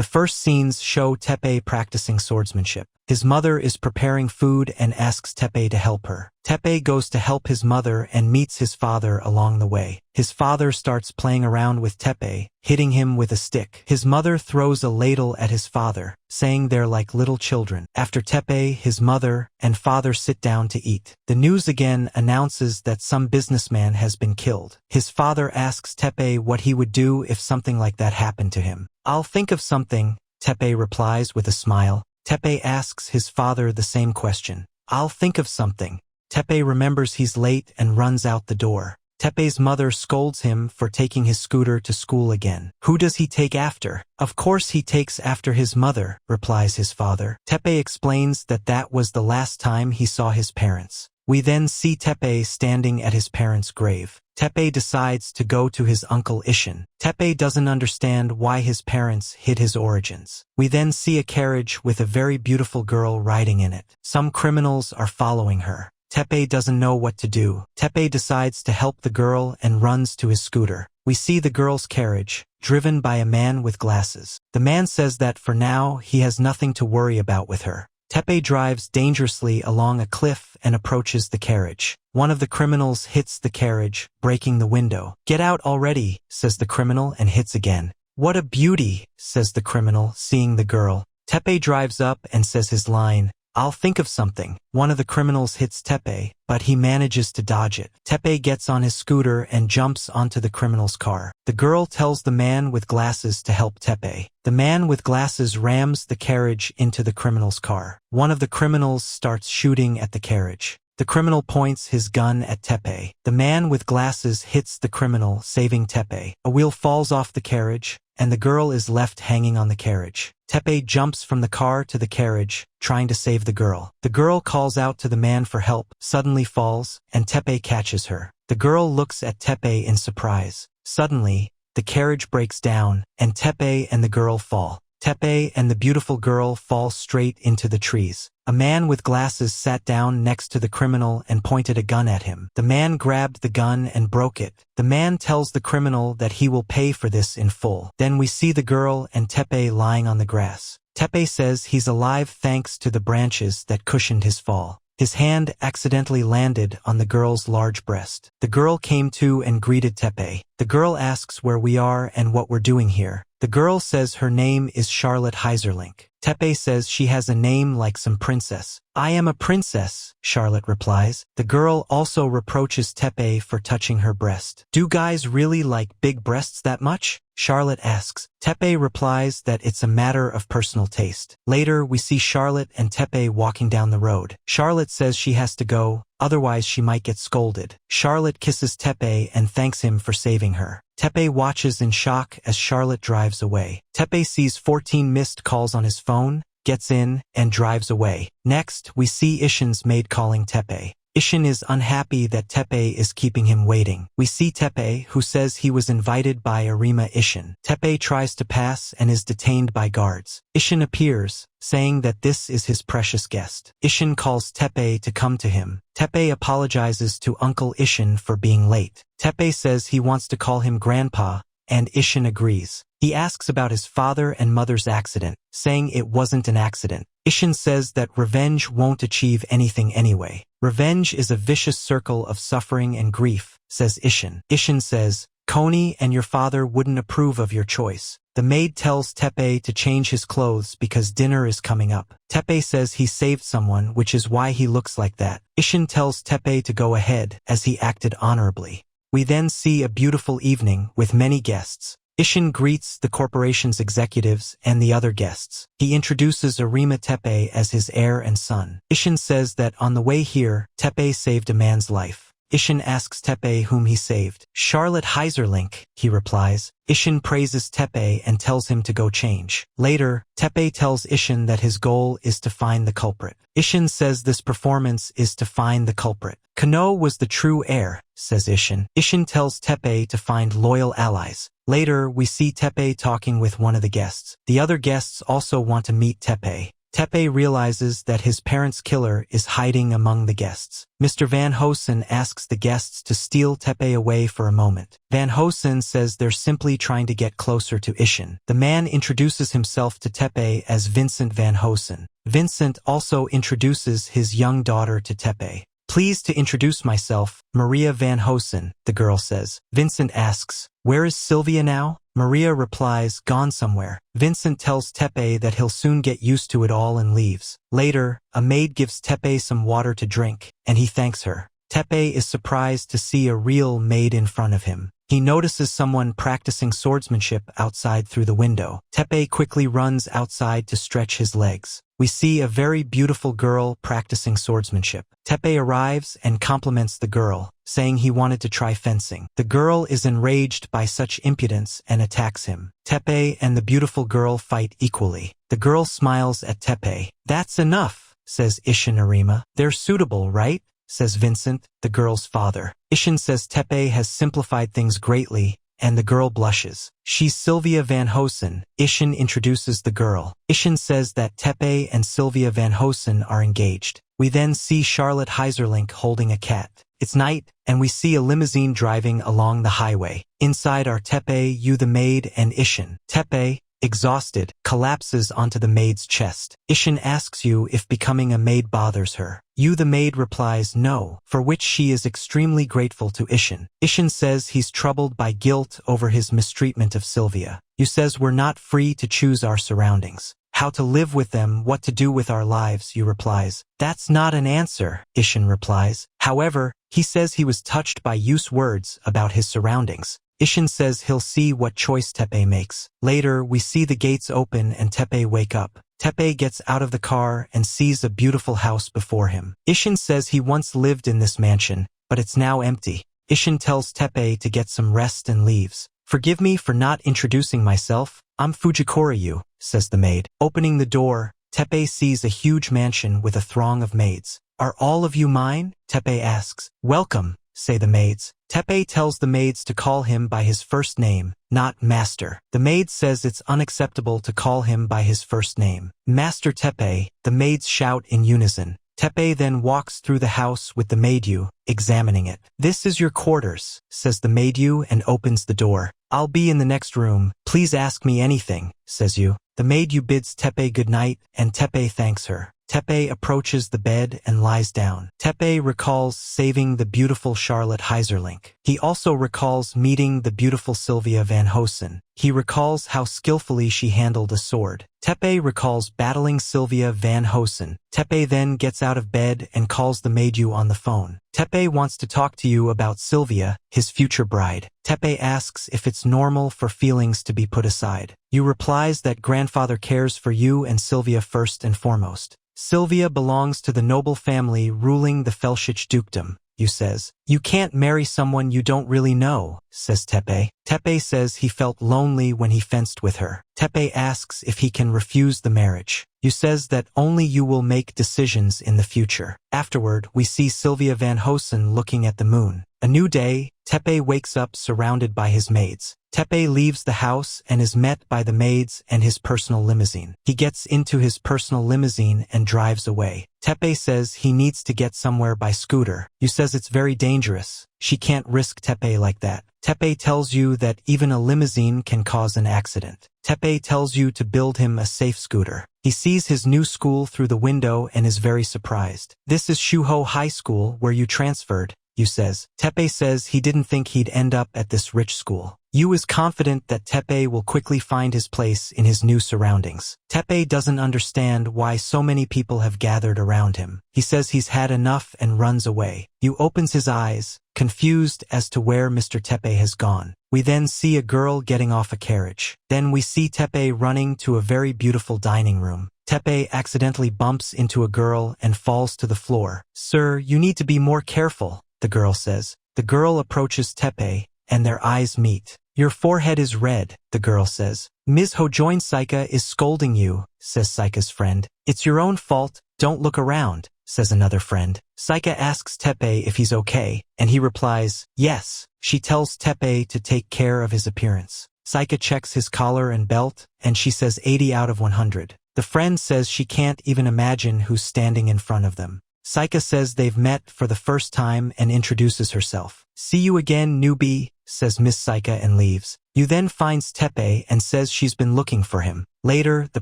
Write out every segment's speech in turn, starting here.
The first scenes show Teppei practicing swordsmanship. His mother is preparing food and asks Teppei to help her. Teppei goes to help his mother and meets his father along the way. His father starts playing around with Teppei, hitting him with a stick. His mother throws a ladle at his father, saying they're like little children. After Teppei, his mother, and father sit down to eat. The news again announces that some businessman has been killed. His father asks Teppei what he would do if something like that happened to him. "I'll think of something," Teppei replies with a smile. Teppei asks his father the same question. "I'll think of something." Teppei remembers he's late and runs out the door. Teppei's mother scolds him for taking his scooter to school again. "Who does he take after?" "Of course he takes after his mother," replies his father. Teppei explains that that was the last time he saw his parents. We then see Teppei standing at his parents' grave. Teppei decides to go to his uncle Isshin. Teppei doesn't understand why his parents hid his origins. We then see a carriage with a very beautiful girl riding in it. Some criminals are following her. Teppei doesn't know what to do. Teppei decides to help the girl and runs to his scooter. We see the girl's carriage, driven by a man with glasses. The man says that for now he has nothing to worry about with her. Teppei drives dangerously along a cliff and approaches the carriage. One of the criminals hits the carriage, breaking the window. "Get out already," says the criminal and hits again. "What a beauty," says the criminal, seeing the girl. Teppei drives up and says his line, "I'll think of something." One of the criminals hits Teppei, but he manages to dodge it. Teppei gets on his scooter and jumps onto the criminal's car. The girl tells the man with glasses to help Teppei. The man with glasses rams the carriage into the criminal's car. One of the criminals starts shooting at the carriage. The criminal points his gun at Teppei. The man with glasses hits the criminal, saving Teppei. A wheel falls off the carriage, and the girl is left hanging on the carriage. Teppei jumps from the car to the carriage, trying to save the girl. The girl calls out to the man for help, suddenly falls, and Teppei catches her. The girl looks at Teppei in surprise. Suddenly, the carriage breaks down, and Teppei and the girl fall. Teppei and the beautiful girl fall straight into the trees. A man with glasses sat down next to the criminal and pointed a gun at him. The man grabbed the gun and broke it. The man tells the criminal that he will pay for this in full. Then we see the girl and Teppei lying on the grass. Teppei says he's alive thanks to the branches that cushioned his fall. His hand accidentally landed on the girl's large breast. The girl came to and greeted Teppei. The girl asks where we are and what we're doing here. The girl says her name is Charlotte Heiserlink. Teppei says she has a name like some princess. "I am a princess," Charlotte replies. The girl also reproaches Teppei for touching her breast. "Do guys really like big breasts that much?" Charlotte asks. Teppei replies that it's a matter of personal taste. Later, we see Charlotte and Teppei walking down the road. Charlotte says she has to go, otherwise she might get scolded. Charlotte kisses Teppei and thanks him for saving her. Teppei watches in shock as Charlotte drives away. Teppei sees 14 missed calls on his phone, gets in, and drives away. Next, we see Isshin's maid calling Teppei. Isshin is unhappy that Teppei is keeping him waiting. We see Teppei, who says he was invited by Arima Isshin. Teppei tries to pass and is detained by guards. Isshin appears, saying that this is his precious guest. Isshin calls Teppei to come to him. Teppei apologizes to Uncle Isshin for being late. Teppei says he wants to call him Grandpa, and Isshin agrees. He asks about his father and mother's accident, saying it wasn't an accident. Isshin says that revenge won't achieve anything anyway. "Revenge is a vicious circle of suffering and grief," says Isshin. Isshin says, "Koni and your father wouldn't approve of your choice." The maid tells Teppei to change his clothes because dinner is coming up. Teppei says he saved someone, which is why he looks like that. Isshin tells Teppei to go ahead, as he acted honorably. We then see a beautiful evening with many guests. Isshin greets the corporation's executives and the other guests. He introduces Arima Teppei as his heir and son. Isshin says that on the way here, Teppei saved a man's life. Isshin asks Teppei whom he saved. "Charlotte Heiserlink," he replies. Isshin praises Teppei and tells him to go change. Later, Teppei tells Isshin that his goal is to find the culprit. Isshin says this performance is to find the culprit. "Kano was the true heir," says Isshin. Isshin tells Teppei to find loyal allies. Later, we see Teppei talking with one of the guests. The other guests also want to meet Teppei. Teppei realizes that his parents' killer is hiding among the guests. Mr. Van Hosen asks the guests to steal Teppei away for a moment. Van Hosen says they're simply trying to get closer to Isshin. The man introduces himself to Teppei as Vincent Van Hosen. Vincent also introduces his young daughter to Teppei. Pleased to introduce myself, Maria Van Hosen, the girl says. Vincent asks, where is Silvia now? Maria replies, gone somewhere. Vincent tells Teppei that he'll soon get used to it all and leaves. Later, a maid gives Teppei some water to drink, and he thanks her. Teppei is surprised to see a real maid in front of him. He notices someone practicing swordsmanship outside through the window. Teppei quickly runs outside to stretch his legs. We see a very beautiful girl practicing swordsmanship. Teppei arrives and compliments the girl, saying he wanted to try fencing. The girl is enraged by such impudence and attacks him. Teppei and the beautiful girl fight equally. The girl smiles at Teppei. That's enough, says Isshin Arima. They're suitable, right? Says Vincent, the girl's father. Isshin says Teppei has simplified things greatly, and the girl blushes. She's Silvia Van Hosen. Isshin introduces the girl. Isshin says that Teppei and Silvia Van Hosen are engaged. We then see Charlotte Heiserlink holding a cat. It's night, and we see a limousine driving along the highway. Inside are Teppei, Yu the maid, and Isshin. Teppei, exhausted, collapses onto the maid's chest. Isshin asks Yu if becoming a maid bothers her. Yu the maid replies no, for which she is extremely grateful to Isshin. Isshin says he's troubled by guilt over his mistreatment of Silvia. Yu says we're not free to choose our surroundings. How to live with them, what to do with our lives, Yu replies. That's not an answer, Isshin replies. However, he says he was touched by Yu's words about his surroundings. Isshin says he'll see what choice Teppei makes. Later, we see the gates open and Teppei wake up. Teppei gets out of the car and sees a beautiful house before him. Isshin says he once lived in this mansion, but it's now empty. Isshin tells Teppei to get some rest and leaves. Forgive me for not introducing myself. I'm Fujikura Yu, says the maid. Opening the door, Teppei sees a huge mansion with a throng of maids. Are all of you mine? Teppei asks. Welcome, say the maids. Teppei tells the maids to call him by his first name, not Master. The maid says it's unacceptable to call him by his first name. Master Teppei, the maids shout in unison. Teppei then walks through the house with the maid Yu, examining it. This is your quarters, says the maid Yu and opens the door. I'll be in the next room. Please ask me anything, says Yu. The maid Yu bids Teppei goodnight and Teppei thanks her. Teppei approaches the bed and lies down. Teppei recalls saving the beautiful Charlotte Heiserlink. He also recalls meeting the beautiful Silvia Van Hosen. He recalls how skillfully she handled a sword. Teppei recalls battling Silvia Van Hosen. Teppei then gets out of bed and calls the maid Yu on the phone. Teppei wants to talk to you about Silvia, his future bride. Teppei asks if it's normal for feelings to be put aside. Yu replies that grandfather cares for you and Silvia first and foremost. Silvia belongs to the noble family ruling the Felshich dukedom, Yu says. You can't marry someone you don't really know, says Teppei. Teppei says he felt lonely when he fenced with her. Teppei asks if he can refuse the marriage. Yu says that only you will make decisions in the future. Afterward, we see Silvia Van Hosen looking at the moon. A new day, Teppei wakes up surrounded by his maids. Teppei leaves the house and is met by the maids and his personal limousine. He gets into his personal limousine and drives away. Teppei says he needs to get somewhere by scooter. Yu says it's very dangerous. She can't risk Teppei like that. Teppei tells you that even a limousine can cause an accident. Teppei tells you to build him a safe scooter. He sees his new school through the window and is very surprised. This is Shuho High School where you transferred, Yu says. Teppei says he didn't think he'd end up at this rich school. Yu is confident that Teppei will quickly find his place in his new surroundings. Teppei doesn't understand why so many people have gathered around him. He says he's had enough and runs away. Yu opens his eyes, confused as to where Mr. Teppei has gone. We then see a girl getting off a carriage. Then we see Teppei running to a very beautiful dining room. Teppei accidentally bumps into a girl and falls to the floor. Sir, you need to be more careful, the girl says. The girl approaches Teppei, and their eyes meet. Your forehead is red, the girl says. Ms. Hojoin Seika is scolding you, says Seika's friend. It's your own fault, don't look around, says another friend. Seika asks Teppei if he's okay, and he replies, yes. She tells Teppei to take care of his appearance. Seika checks his collar and belt, and she says 80 out of 100. The friend says she can't even imagine who's standing in front of them. Seika says they've met for the first time and introduces herself. "See you again, newbie," says Miss Seika and leaves. Yu then finds Teppei and says she's been looking for him. Later, the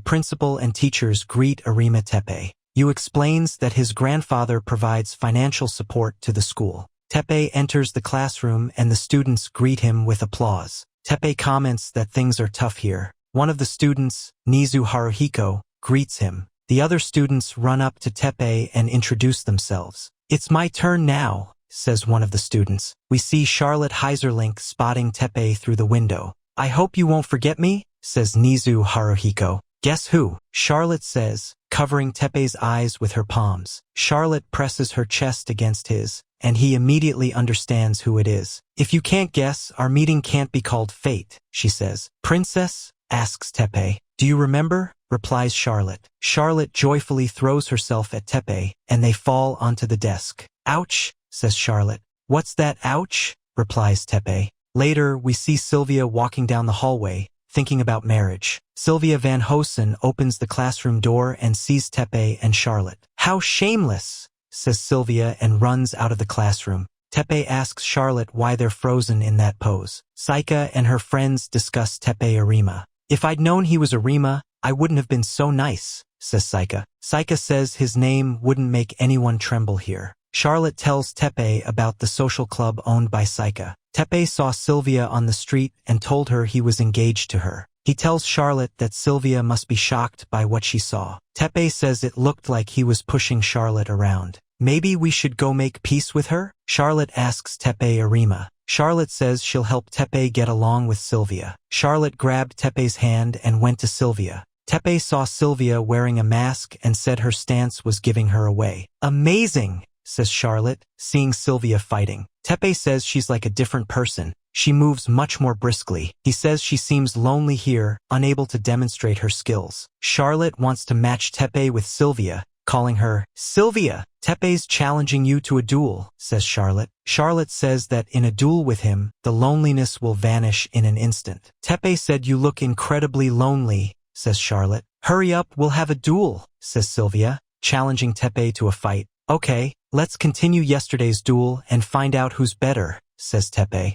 principal and teachers greet Arima Teppei. Yu explains that his grandfather provides financial support to the school. Teppei enters the classroom and the students greet him with applause. Teppei comments that things are tough here. One of the students, Nizu Haruhiko, greets him. The other students run up to Teppei and introduce themselves. "It's my turn now," says one of the students. We see Charlotte Heiserlink spotting Teppei through the window. "I hope you won't forget me," says Nizu Haruhiko. "Guess who?" Charlotte says, covering Teppei's eyes with her palms. Charlotte presses her chest against his, and he immediately understands who it is. "If you can't guess, our meeting can't be called fate," she says. "Princess?" asks Teppei. "Do you remember?" replies Charlotte. Charlotte joyfully throws herself at Teppei, and they fall onto the desk. "Ouch," says Charlotte. "What's that, ouch?" replies Teppei. Later, we see Silvia walking down the hallway, thinking about marriage. Silvia Van Hosen opens the classroom door and sees Teppei and Charlotte. "How shameless," says Silvia and runs out of the classroom. Teppei asks Charlotte why they're frozen in that pose. Seika and her friends discuss Teppei Arima. "If I'd known he was Arima, I wouldn't have been so nice," says Seika. Seika says his name wouldn't make anyone tremble here. Charlotte tells Teppei about the social club owned by Seika. Teppei saw Silvia on the street and told her he was engaged to her. He tells Charlotte that Silvia must be shocked by what she saw. Teppei says it looked like he was pushing Charlotte around. "Maybe we should go make peace with her?" Charlotte asks Teppei Arima. Charlotte says she'll help Teppei get along with Silvia. Charlotte grabbed Teppei's hand and went to Silvia. Teppei saw Silvia wearing a mask and said her stance was giving her away. "Amazing," says Charlotte, seeing Silvia fighting. Teppei says she's like a different person. She moves much more briskly. He says she seems lonely here, unable to demonstrate her skills. Charlotte wants to match Teppei with Silvia, calling her, "Silvia, Teppei's challenging you to a duel," says Charlotte. Charlotte says that in a duel with him, the loneliness will vanish in an instant. Teppei said, "You look incredibly lonely," says Charlotte. "Hurry up, we'll have a duel," says Silvia, challenging Teppei to a fight. "Okay, let's continue yesterday's duel and find out who's better," says Teppei.